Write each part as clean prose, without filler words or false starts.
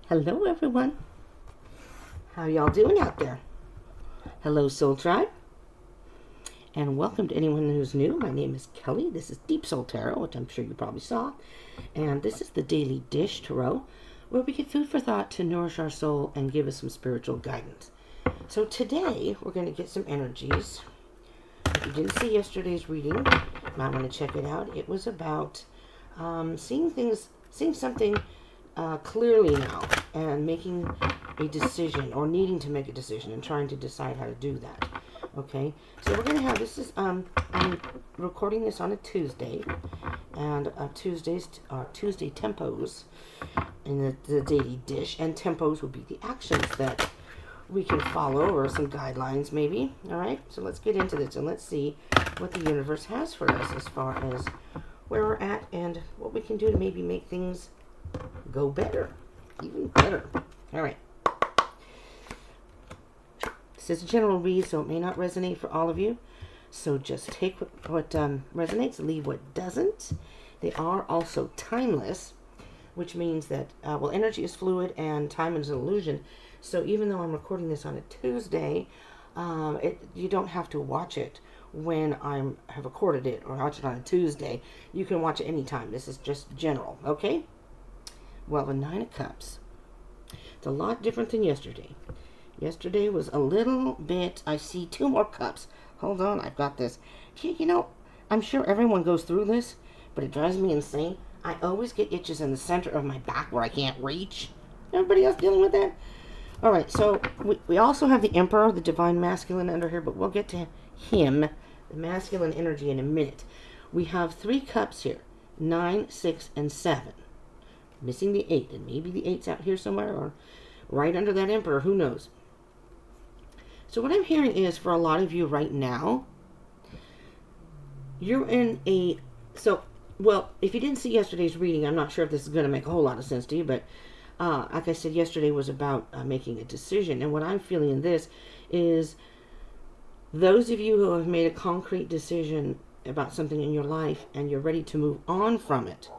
Hello, everyone. How y'all doing out there? Hello, Soul Tribe, and welcome to anyone who's new. My name is Kelly. This is Deep Soul Tarot, which I'm sure you probably saw, and this is the Daily Dish Tarot, where we get food for thought to nourish our soul and give us some spiritual guidance. So today we're going to get some energies. If you didn't see yesterday's reading, you might want to check it out. It was about seeing something clearly now and making a decision or needing to make a decision and trying to decide how to do that. Okay, so we're going to have I'm recording this on a Tuesday, and Tuesdays are Tuesday tempos in the daily dish, and tempos would be the actions that we can follow or some guidelines maybe. All right, so let's get into this and let's see what the universe has for us as far as where we're at and what we can do to maybe make things go better, even better. All right. This is a general read, so it may not resonate for all of you. So just take what resonates, leave what doesn't. They are also timeless, which means that, energy is fluid and time is an illusion. So even though I'm recording this on a Tuesday, you don't have to watch it when I have recorded it or watch it on a Tuesday. You can watch it anytime. This is just general, okay? Well, the Nine of Cups. It's a lot different than yesterday. Yesterday was a little bit... I see two more cups. Hold on, I've got this. You know, I'm sure everyone goes through this, but it drives me insane. I always get itches in the center of my back where I can't reach. Everybody else dealing with that? All right, so we also have the Emperor, the Divine Masculine under here, but we'll get to him, the masculine energy, in a minute. We have three cups here, 9, 6, and 7. Missing the 8, and maybe the 8's out here somewhere or right under that Emperor, who knows. So what I'm hearing is, for a lot of you right now, you're in a... if you didn't see yesterday's reading, I'm not sure if this is going to make a whole lot of sense to you, but like I said, yesterday was about making a decision, and what I'm feeling in this is those of you who have made a concrete decision about something in your life and you're ready to move on from it.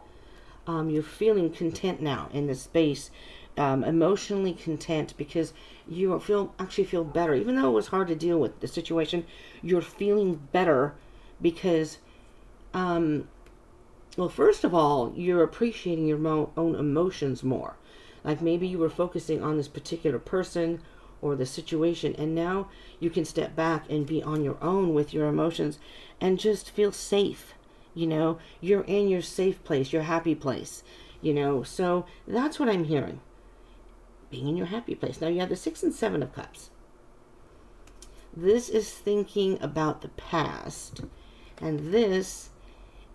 You're feeling content now in this space, emotionally content, because you actually feel better. Even though it was hard to deal with the situation, you're feeling better because, first of all, you're appreciating your own emotions more. Like maybe you were focusing on this particular person or the situation, and now you can step back and be on your own with your emotions and just feel safe. You know, you're in your safe place, your happy place, so that's what I'm hearing. Being in your happy place. Now you have the 6 and 7 of Cups. This is thinking about the past, and this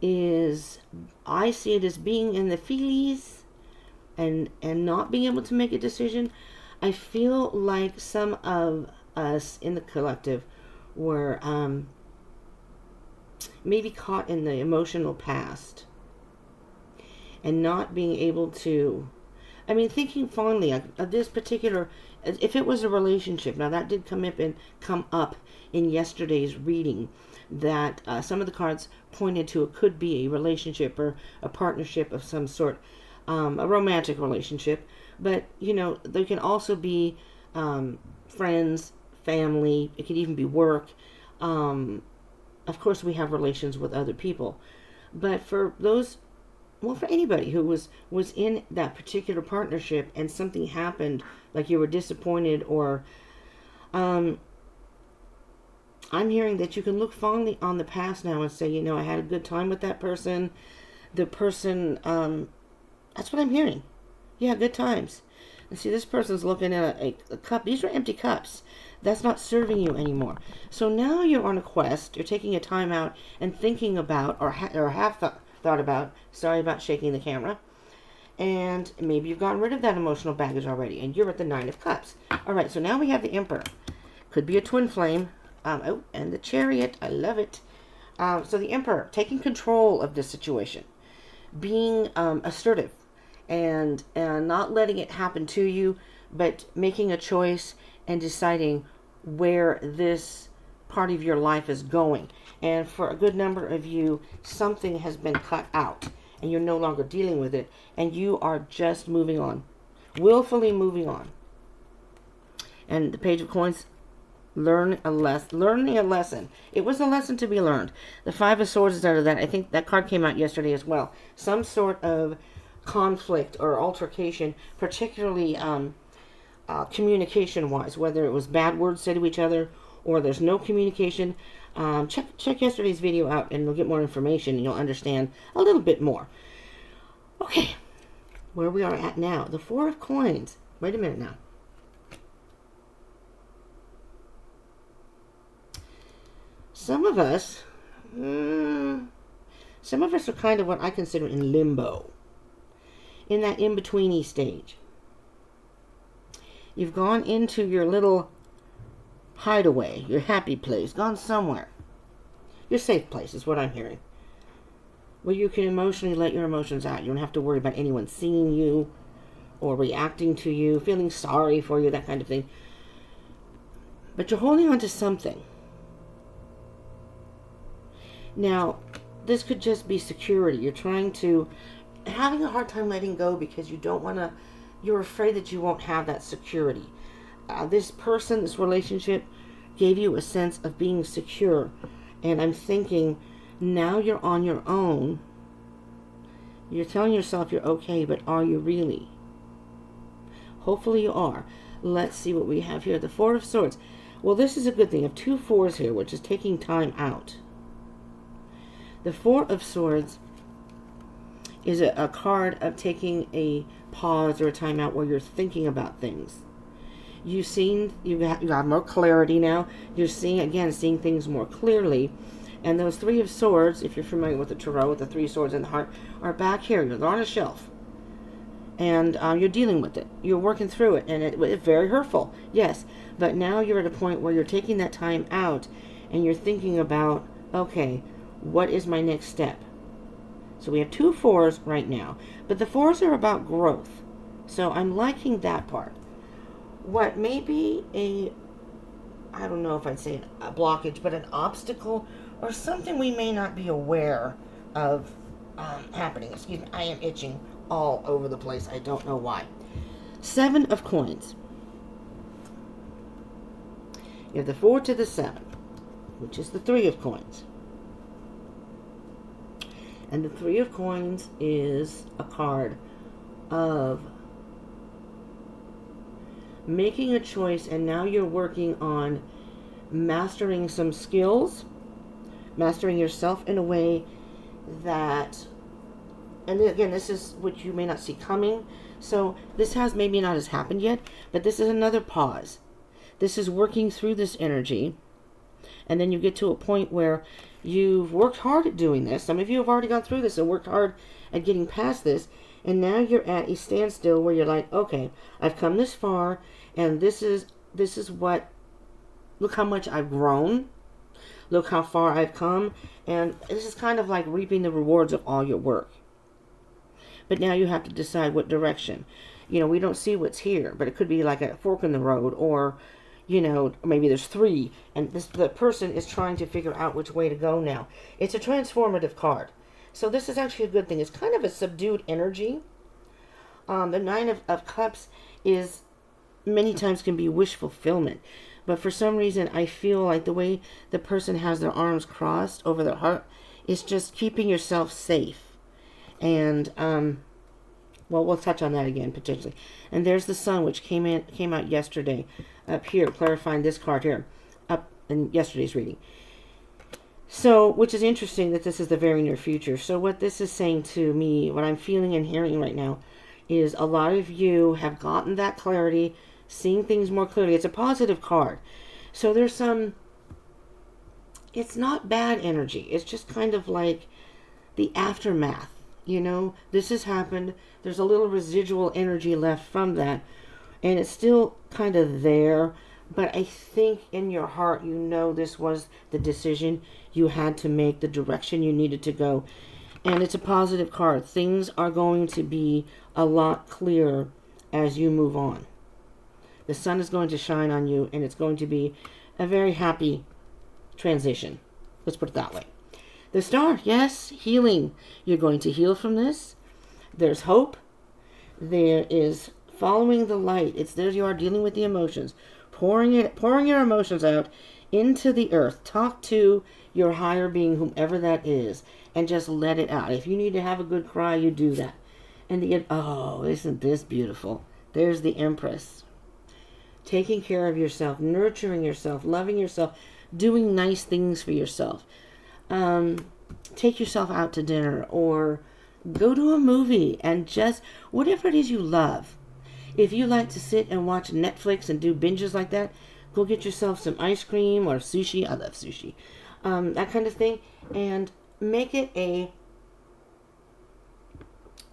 is, I see it as being in the feelies and not being able to make a decision. I feel like some of us in the collective were, maybe caught in the emotional past and not being able to, thinking fondly of this particular, if it was a relationship. Now that did come up in yesterday's reading, that some of the cards pointed to it could be a relationship or a partnership of some sort, a romantic relationship, but they can also be friends, family, it could even be work. Of course, we have relations with other people, but for anybody who was in that particular partnership and something happened, like you were disappointed, or I'm hearing that you can look fondly on the past now and say, I had a good time with that person. The person, that's what I'm hearing. Yeah, good times. And see, this person's looking at a cup. These are empty cups. That's not serving you anymore. So now you're on a quest. You're taking a time out and thinking about, or have thought about, sorry about shaking the camera, and maybe you've gotten rid of that emotional baggage already, and you're at the 9 of Cups. All right, so now we have the Emperor. Could be a twin flame. And the Chariot. I love it. So the Emperor, taking control of this situation, being assertive, and not letting it happen to you, but making a choice and deciding where this part of your life is going. And for a good number of you, something has been cut out and you're no longer dealing with it, and you are just moving on. willfully moving on. And the Page of Coins, learning a lesson. It was a lesson to be learned. The Five of Swords is out of that. I think that card came out yesterday as well. Some sort of conflict or altercation, particularly communication-wise, whether it was bad words said to each other or there's no communication. Check yesterday's video out and you'll get more information and you'll understand a little bit more. Okay, where we are at now. The Four of Coins. Wait a minute now. Some of us are kind of what I consider in limbo. In that in-betweeny stage. You've gone into your little hideaway, your happy place, gone somewhere. Your safe place is what I'm hearing. Where you can emotionally let your emotions out. You don't have to worry about anyone seeing you or reacting to you, feeling sorry for you, that kind of thing. But you're holding on to something. Now, this could just be security. You're having a hard time letting go because you're afraid that you won't have that security. This person, this relationship gave you a sense of being secure. And I'm thinking, now you're on your own. You're telling yourself you're okay, but are you really? Hopefully you are. Let's see what we have here. The Four of Swords. Well, this is a good thing. You have 2 fours here, which is taking time out. The Four of Swords is a card of taking a pause or a time out where you're thinking about things. You got more clarity now. You're seeing things more clearly. And those Three of Swords, if you're familiar with the Tarot, with the 3 swords in the heart, are back here. They're on a shelf. And you're dealing with it. You're working through it. And it's very hurtful, yes. But now you're at a point where you're taking that time out and you're thinking about, okay, what is my next step? So we have 2 fours right now. But the fours are about growth. So I'm liking that part. What may be I don't know if I'd say a blockage, but an obstacle or something we may not be aware of happening. Excuse me, I am itching all over the place. I don't know why. 7 of Coins. You have the 4 to the 7, which is the 3 of Coins. And the 3 of Coins is a card of making a choice, and now you're working on mastering some skills, mastering yourself in a way that, and again, this is what you may not see coming. So this has maybe not has happened yet, but this is another pause. This is working through this energy, and then you get to a point where you've worked hard at doing this. Some of you have already gone through this and worked hard at getting past this, and now you're at a standstill where you're like, okay, I've come this far, and this is what, look how much I've grown, look how far I've come, and this is kind of like reaping the rewards of all your work. But now you have to decide what direction. You know, we don't see what's here, but it could be like a fork in the road, or, you know, maybe there's 3, and the person is trying to figure out which way to go now. It's a transformative card. So this is actually a good thing. It's kind of a subdued energy. The 9 of Cups is many times can be wish fulfillment. But for some reason, I feel like the way the person has their arms crossed over their heart is just keeping yourself safe. And, well, we'll touch on that again, potentially. And there's the Sun, which came out yesterday, up here, clarifying this card here, up in yesterday's reading. So, which is interesting that this is the very near future. So what this is saying to me, what I'm feeling and hearing right now, is a lot of you have gotten that clarity, seeing things more clearly. It's a positive card. So there's it's not bad energy. It's just kind of like the aftermath. You know, this has happened. There's a little residual energy left from that. And it's still kind of there. But I think in your heart, you know this was the decision you had to make, the direction you needed to go. And it's a positive card. Things are going to be a lot clearer as you move on. The sun is going to shine on you, and it's going to be a very happy transition. Let's put it that way. The Star, yes, healing. You're going to heal from this. There's hope. There is following the light. It's there you are dealing with the emotions, pouring your emotions out into the earth. Talk to your higher being, whomever that is, and just let it out. If you need to have a good cry, you do that. And oh, isn't this beautiful? There's the Empress. Taking care of yourself, nurturing yourself, loving yourself, doing nice things for yourself. Take yourself out to dinner or go to a movie and just whatever it is you love. If you like to sit and watch Netflix and do binges like that, go get yourself some ice cream or sushi. I love sushi. That kind of thing. And make it a...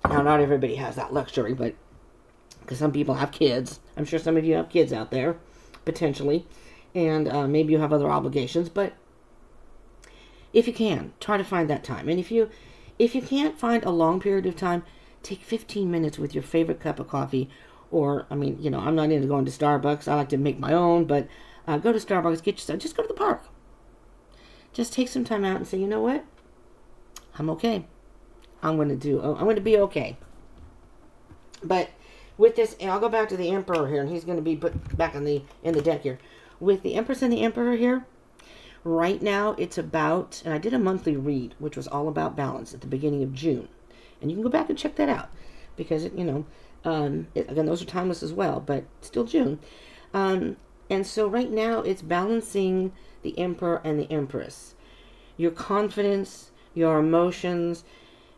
Now, not everybody has that luxury, but because some people have kids. I'm sure some of you have kids out there, potentially. And maybe you have other obligations. But if you can, try to find that time. And if you can't find a long period of time, take 15 minutes with your favorite cup of coffee. Or, I mean, I'm not into going to Starbucks. I like to make my own. But go to Starbucks, just go to the park. Just take some time out and say, you know what? I'm okay. I'm going to be okay. But with this, and I'll go back to the Emperor here, and he's going to be put back in the deck here. With the Empress and the Emperor here, right now it's about, and I did a monthly read, which was all about balance at the beginning of June. And you can go back and check that out. Because, again, those are timeless as well, but still June. And so right now it's balancing the Emperor and the Empress. Your confidence, your emotions,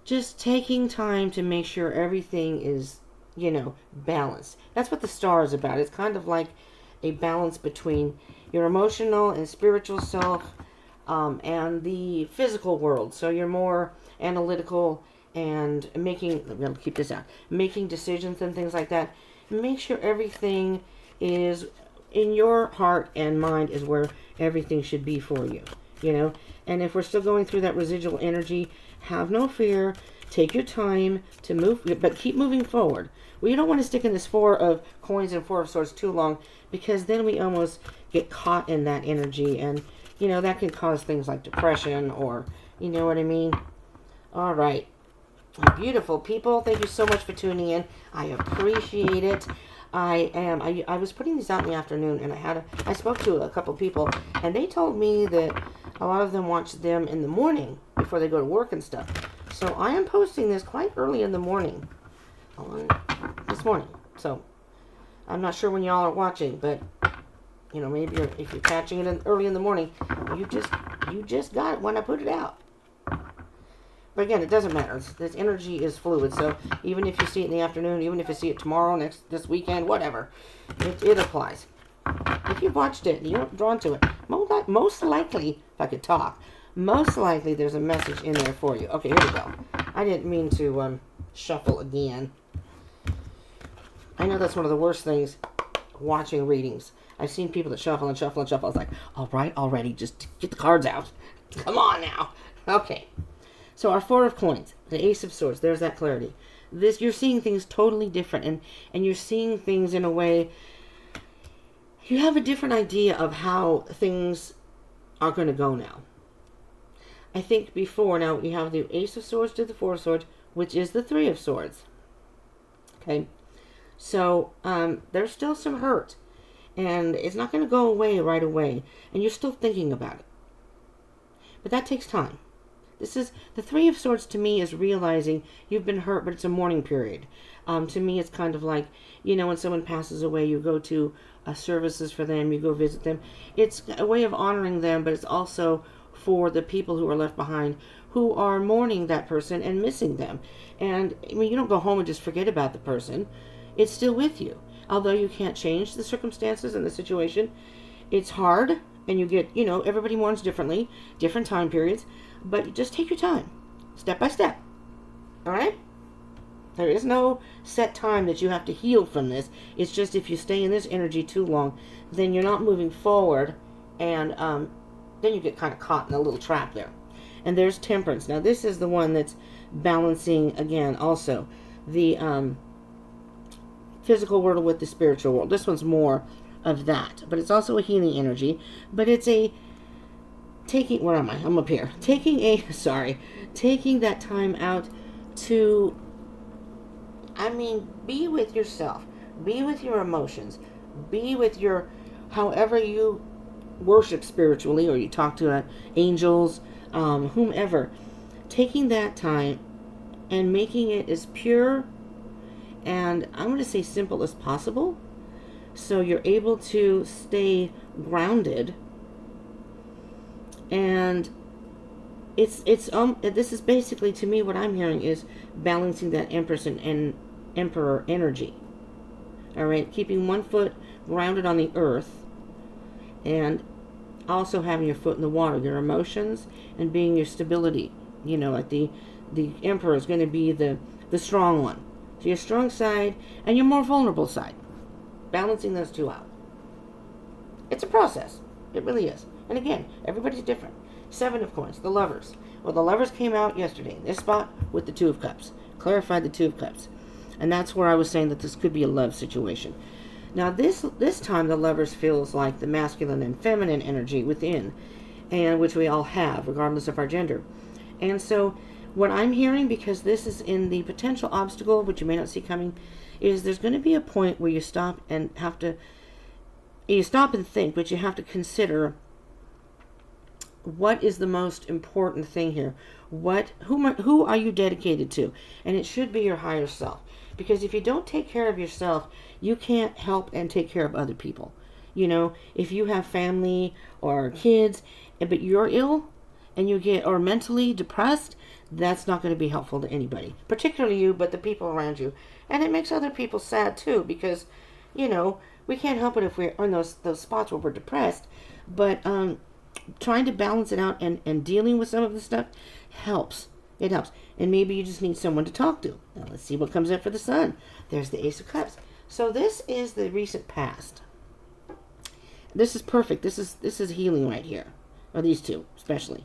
just taking time to make sure everything is, balanced. That's what the star is about. It's kind of like a balance between your emotional and spiritual self and the physical world. So you're more analytical and we'll keep this out, making decisions and things like that. Make sure everything is in your heart and mind is where everything should be for you, And if we're still going through that residual energy, have no fear. Take your time to move, but keep moving forward. We don't want to stick in this 4 of coins and 4 of swords too long, because then we almost get caught in that energy, and, that can cause things like depression or, you know what I mean? All right. Beautiful people. Thank you so much for tuning in. I appreciate it. I was putting these out in the afternoon, and I spoke to a couple people, and they told me that a lot of them watch them in the morning before they go to work and stuff. So I am posting this quite early in the morning, this morning. So I'm not sure when y'all are watching, but maybe if you're catching it early in the morning, you just got it when I put it out. But again, it doesn't matter. This energy is fluid. So even if you see it in the afternoon, even if you see it tomorrow, this weekend, whatever, it applies. If you've watched it and you're drawn to it, most likely, if I could talk, most likely there's a message in there for you. Okay, here we go. I didn't mean to shuffle again. I know that's one of the worst things, watching readings. I've seen people that shuffle and shuffle and shuffle. I was like, all right, already, just get the cards out. Come on now. Okay. So our 4 of coins, the Ace of Swords, there's that clarity. You're seeing things totally different, and you're seeing things in a way, you have a different idea of how things are going to go now. I think before, now we have the Ace of Swords to the 4 of Swords, which is the 3 of Swords. Okay, so there's still some hurt, and it's not going to go away right away, and you're still thinking about it. But that takes time. This is the 3 of Swords. To me, is realizing you've been hurt, but it's a mourning period. To me, it's kind of like, when someone passes away, you go to services for them, you go visit them. It's a way of honoring them, but it's also for the people who are left behind, who are mourning that person and missing them. And you don't go home and just forget about the person. It's still with you. Although you can't change the circumstances and the situation, it's hard, and you get, everybody mourns differently, different time periods. But just take your time, step by step. All right? There is no set time that you have to heal from this. It's just if you stay in this energy too long, then you're not moving forward, and then you get kind of caught in a little trap there. And there's Temperance. Now, this is the one that's balancing, again, also the physical world with the spiritual world. This one's more of that. But it's also a healing energy. But it's where am I? I'm up here. Taking that time out to, be with yourself. Be with your emotions. Be with your, however you worship spiritually, or you talk to angels, whomever. Taking that time and making it as pure and, I'm going to say, simple as possible, so you're able to stay grounded. And it's this is basically, to me, what I'm hearing is balancing that Empress and Emperor energy. All right, keeping one foot grounded on the earth, and also having your foot in the water, your emotions, and being your stability. You know, like the Emperor is going to be the strong one. So your strong side and your more vulnerable side. Balancing those two out. It's a process. It really is. And again, everybody's different. 7 of Coins, the Lovers. Well, the Lovers came out yesterday in this spot with the 2 of Cups. Clarified the 2 of Cups. And that's where I was saying that this could be a love situation. Now, this time, the Lovers feels like the masculine and feminine energy within, and which we all have, regardless of our gender. And so, what I'm hearing, because this is in the potential obstacle, which you may not see coming, is there's going to be a point where you stop and think, but you have to consider, what is the most important thing here? Who are you dedicated to? And it should be your higher self. Because if you don't take care of yourself, you can't help and take care of other people. You know, if you have family or kids, but you're ill and or mentally depressed, that's not going to be helpful to anybody, particularly you, but the people around you. And it makes other people sad too, because, you know, we can't help it if we're in those spots where we're depressed. But trying to balance it out and dealing with some of the stuff helps. It helps. And maybe you just need someone to talk to. Now let's see what comes up for the Sun. There's the Ace of Cups. So this is the recent past. This is perfect. This is healing right here. Or these two, especially.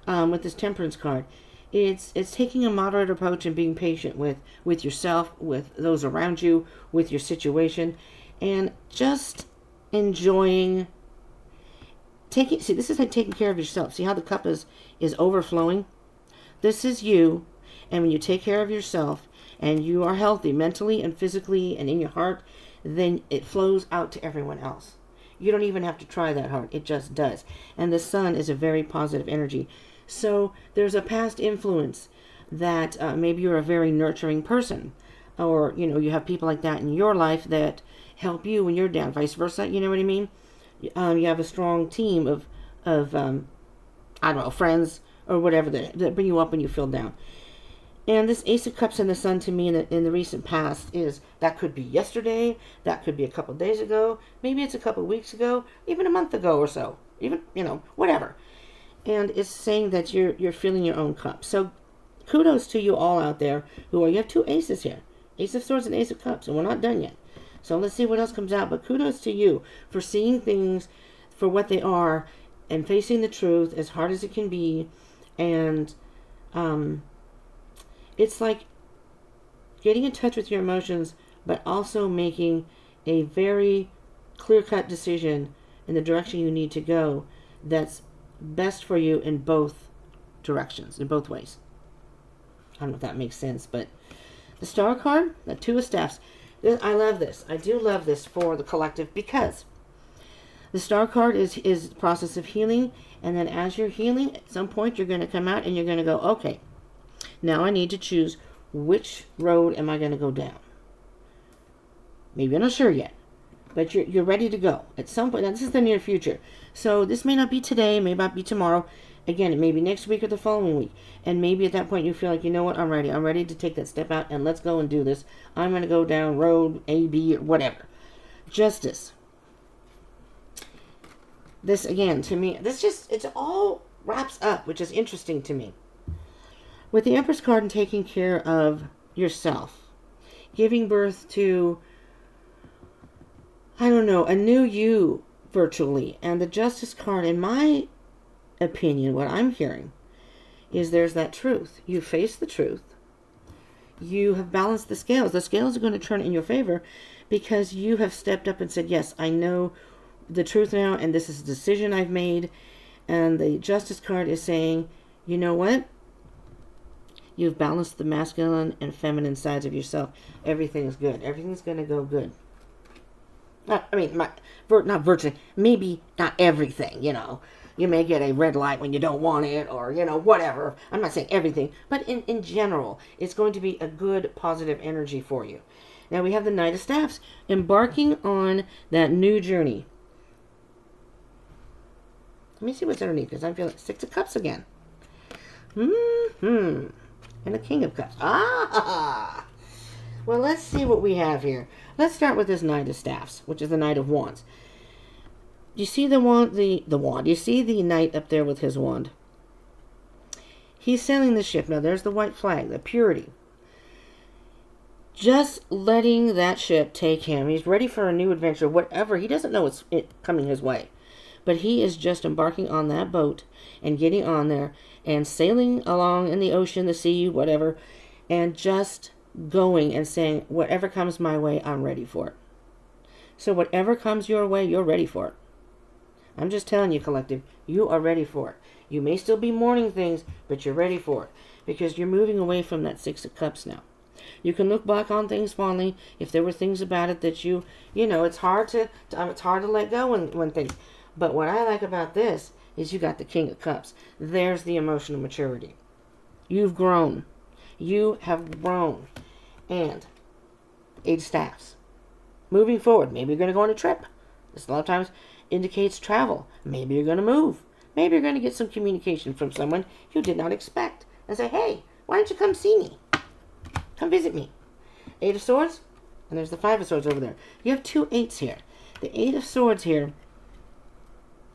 With this Temperance card. It's taking a moderate approach and being patient with yourself, with those around you, with your situation, and just enjoying see, this is like taking care of yourself. See how the cup is overflowing? This is you, and when you take care of yourself and you are healthy mentally and physically and in your heart, then it flows out to everyone else. You don't even have to try that hard. It just does. And the Sun is a very positive energy. So there's a past influence that maybe you're a very nurturing person, or, you know, you have people like that in your life that help you when you're down, vice versa. You know what I mean? You have a strong team of I don't know, friends or whatever that bring you up when you feel down. And this Ace of Cups and the Sun, to me, in the recent past, that could be yesterday, that could be a couple days ago, maybe it's a couple weeks ago, even a month ago or so, even, you know, whatever. And it's saying that you're filling your own cup. So kudos to you all out there you have 2 aces here, Ace of Swords and Ace of Cups, and we're not done yet. So let's see what else comes out. But kudos to you for seeing things for what they are and facing the truth as hard as it can be. And it's like getting in touch with your emotions, but also making a very clear-cut decision in the direction you need to go that's best for you in both directions, in both ways. I don't know if that makes sense, but the Star card, the 2 of Staffs, I love this. I do love this for the collective, because the Star card is the process of healing, and then as you're healing, at some point you're going to come out and you're going to go, okay, now I need to choose which road am I going to go down. Maybe you're not sure yet, but you're ready to go at some point. Now, this is the near future, so this may not be today, may not be tomorrow. Again, it may be next week or the following week. And maybe at that point you feel like, you know what, I'm ready. I'm ready to take that step out and let's go and do this. I'm going to go down road A, B, or whatever. Justice. This, again, to me, it all wraps up, which is interesting to me. With the Empress card and taking care of yourself. Giving birth to, I don't know, a new you, virtually. And the Justice card, in my opinion, what I'm hearing is there's that truth. You face the truth. You have balanced the scales. The scales are going to turn in your favor because you have stepped up and said, yes, I know the truth now, and this is a decision I've made. And the Justice card is saying, you know what? You've balanced the masculine and feminine sides of yourself. Everything is good. Everything's going to go good. I mean, not virtually, maybe not everything, you know. You may get a red light when you don't want it, or, you know, whatever. I'm not saying everything, but in general, it's going to be a good, positive energy for you. Now we have the Knight of Staffs, embarking on that new journey. Let me see what's underneath, because I'm feeling Six of Cups again. And the King of Cups. Ah! Well, let's see what we have here. Let's start with this Knight of Staffs, which is the Knight of Wands. You see the wand, the wand. You see the knight up there with his wand. He's sailing the ship. Now, there's the white flag, the purity. Just letting that ship take him. He's ready for a new adventure, whatever. He doesn't know it's coming his way. But he is just embarking on that boat and getting on there and sailing along in the ocean, the sea, whatever, and just going and saying, whatever comes my way, I'm ready for it. So whatever comes your way, you're ready for it. I'm just telling you, collective, you are ready for it. You may still be mourning things, but you're ready for it because you're moving away from that Six of Cups now. You can look back on things fondly if there were things about it that you know, it's hard to let go when things. But what I like about this is you got the King of Cups. There's the emotional maturity. You've grown. You have grown. And Eight of Staffs. Moving forward, maybe you're going to go on a trip. This a lot of times indicates travel. Maybe you're going to move. Maybe you're going to get some communication from someone you did not expect and say, hey, why don't you come see me? Come visit me. Eight of Swords, and there's the Five of Swords over there. You have two eights here. The Eight of Swords here,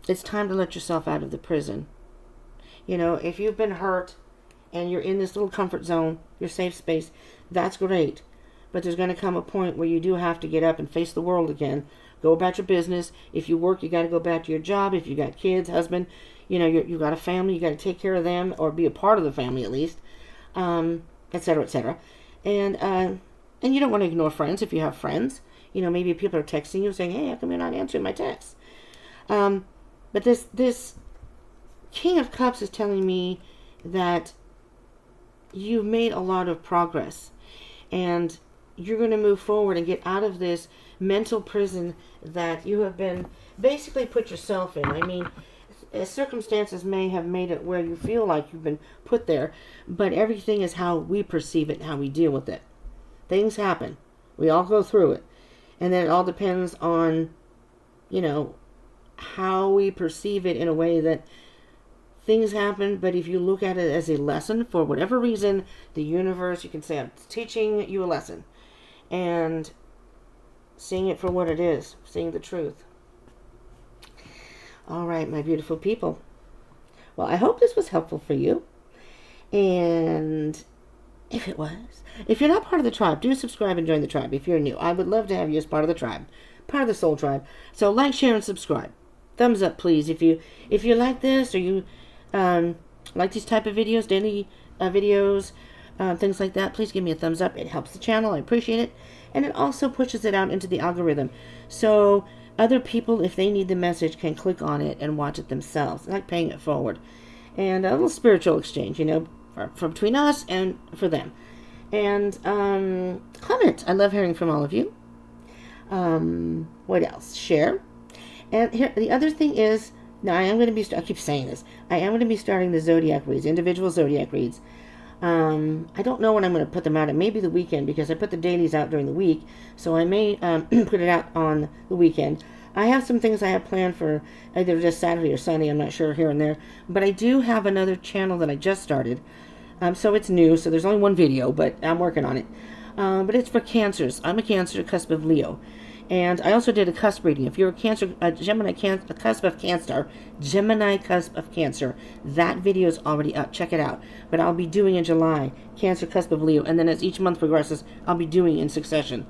it's time to let yourself out of the prison. You know, if you've been hurt and you're in this little comfort zone, your safe space, that's great. But there's going to come a point where you do have to get up and face the world again. Go about your business. If you work, you got to go back to your job. If you got kids, husband, you know, you got a family, you got to take care of them or be a part of the family at least, etc., etc. And you don't want to ignore friends if you have friends. You know, maybe people are texting you saying, hey, how come you're not answering my texts? But this King of Cups is telling me that you've made a lot of progress and you're going to move forward and get out of this mental prison that you have been basically put yourself in. I mean, circumstances may have made it where you feel like you've been put there, but everything is how we perceive it and how we deal with it. Things happen. We all go through it. And then it all depends on, you know, how we perceive it in a way that things happen, but if you look at it as a lesson, for whatever reason, the universe, you can say, I'm teaching you a lesson. And seeing it for what it is, seeing the truth. All right, my beautiful people. Well, I hope this was helpful for you. And if it was, if you're not part of the tribe, do subscribe and join the tribe if you're new. I would love to have you as part of the tribe, part of the soul tribe. So like, share, and subscribe. Thumbs up, please, if you like this or you like these type of videos, daily videos, things like that. Please give me a thumbs up. It helps the channel. I appreciate it, and it also pushes it out into the algorithm, so other people, if they need the message, can click on it and watch it themselves. I like paying it forward, and a little spiritual exchange, you know, for between us and for them. And comment. I love hearing from all of you. What else? Share. And here, the other thing is, now I am going to be, I keep saying this, I am going to be starting the Zodiac reads, individual Zodiac reads. I don't know when I'm going to put them out. It may be the weekend because I put the dailies out during the week, so I may put it out on the weekend. I have some things I have planned for either just Saturday or Sunday, I'm not sure, here and there. But I do have another channel that I just started. So it's new, so there's only one video, but I'm working on it. But it's for Cancers. I'm a Cancer, cusp of Leo. And I also did a cusp reading. If you're a Cancer, a cusp of Cancer, Gemini cusp of Cancer, that video is already up. Check it out. But I'll be doing in July, Cancer, cusp of Leo, and then as each month progresses, I'll be doing in succession.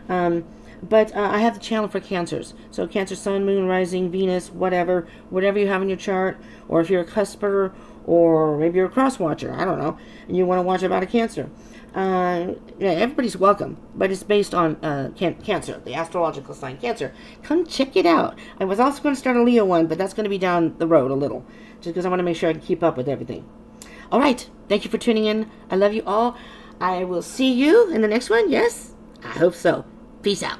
But I have the channel for Cancers. So Cancer, Sun, Moon, Rising, Venus, whatever you have in your chart, or if you're a cusper, or maybe you're a cross watcher, I don't know, and you want to watch about a Cancer. Yeah, everybody's welcome, but it's based on Cancer, the astrological sign Cancer. Come check it out. I was also going to start a Leo one, but that's going to be down the road a little, just because I want to make sure I can keep up with everything. All right, thank you for tuning in. I love you all. I will see you in the next one. Yes, I hope so. Peace out.